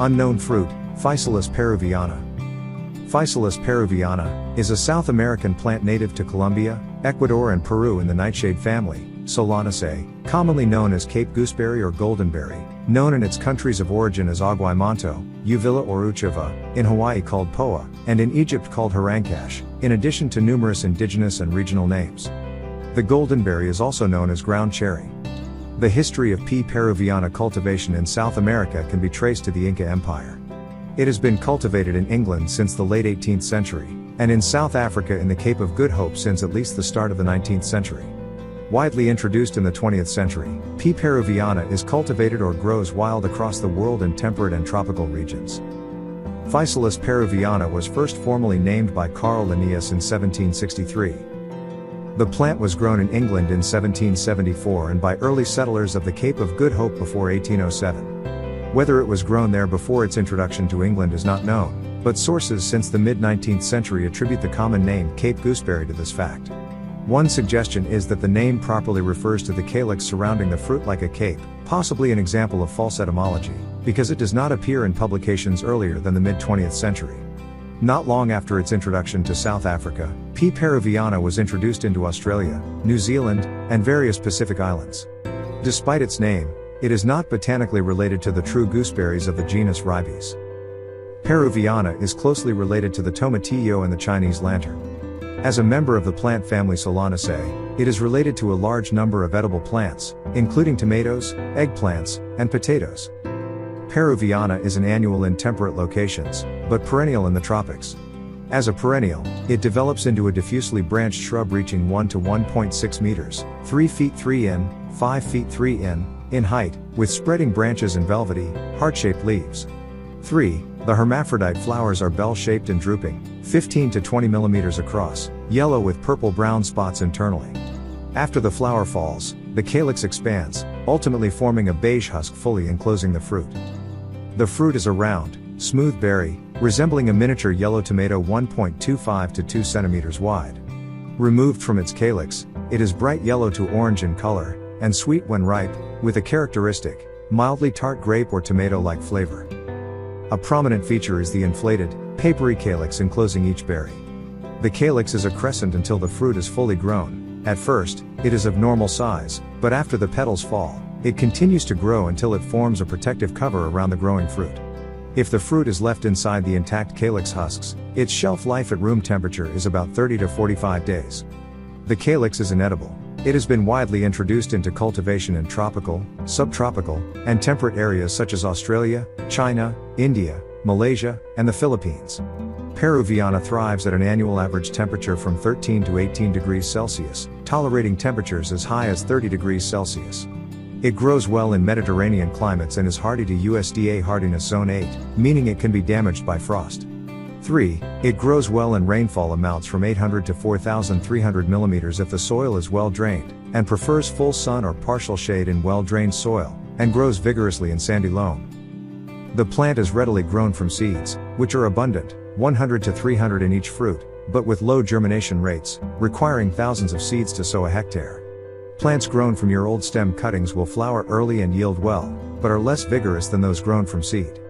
Unknown fruit, Physalis peruviana. Physalis peruviana is a South American plant native to Colombia, Ecuador and Peru in the nightshade family, Solanaceae, commonly known as Cape gooseberry or goldenberry, known in its countries of origin as aguaimanto, uvilla or ucheva, in Hawaii called poa, and in Egypt called harankash, in addition to numerous indigenous and regional names. The goldenberry is also known as ground cherry. The history of P. peruviana cultivation in South America can be traced to the Inca Empire. It has been cultivated in England since the late 18th century, and in South Africa in the Cape of Good Hope since at least the start of the 19th century. Widely introduced in the 20th century, P. peruviana is cultivated or grows wild across the world in temperate and tropical regions. Physalis peruviana was first formally named by Carl Linnaeus in 1763. The plant was grown in England in 1774 and by early settlers of the Cape of Good Hope before 1807. Whether it was grown there before its introduction to England is not known, but sources since the mid-19th century attribute the common name Cape gooseberry to this fact. One suggestion is that the name properly refers to the calyx surrounding the fruit like a cape, possibly an example of false etymology, because it does not appear in publications earlier than the mid-20th century. Not long after its introduction to South Africa, P. peruviana was introduced into Australia, New Zealand, and various Pacific islands. Despite its name, it is not botanically related to the true gooseberries of the genus Ribes. Peruviana is closely related to the tomatillo and the Chinese lantern. As a member of the plant family Solanaceae, it is related to a large number of edible plants, including tomatoes, eggplants, and potatoes. Peruviana is an annual in temperate locations, but perennial in the tropics. As a perennial, it develops into a diffusely branched shrub reaching 1 to 1.6 meters, 3 feet 3 in, 5 feet 3 in height, with spreading branches and velvety, heart-shaped leaves. 3. The hermaphrodite flowers are bell-shaped and drooping, 15 to 20 millimeters across, yellow with purple-brown spots internally. After the flower falls, the calyx expands, ultimately forming a beige husk fully enclosing the fruit. The fruit is a round, smooth berry, resembling a miniature yellow tomato 1.25 to 2 centimeters wide. Removed from its calyx, it is bright yellow to orange in color, and sweet when ripe, with a characteristic, mildly tart grape or tomato-like flavor. A prominent feature is the inflated, papery calyx enclosing each berry. The calyx is a crescent until the fruit is fully grown. At first, it is of normal size, but after the petals fall, it continues to grow until it forms a protective cover around the growing fruit. If the fruit is left inside the intact calyx husks, its shelf life at room temperature is about 30 to 45 days. The calyx is inedible. It has been widely introduced into cultivation in tropical, subtropical, and temperate areas such as Australia, China, India, Malaysia, and the Philippines. Peruviana thrives at an annual average temperature from 13 to 18 degrees Celsius, tolerating temperatures as high as 30 degrees Celsius. It grows well in Mediterranean climates and is hardy to USDA hardiness zone 8, meaning it can be damaged by frost. 3. It grows well in rainfall amounts from 800 to 4,300 millimeters if the soil is well drained, and prefers full sun or partial shade in well-drained soil, and grows vigorously in sandy loam. The plant is readily grown from seeds, which are abundant, 100 to 300 in each fruit, but with low germination rates, requiring thousands of seeds to sow a hectare. Plants grown from year-old stem cuttings will flower early and yield well, but are less vigorous than those grown from seed.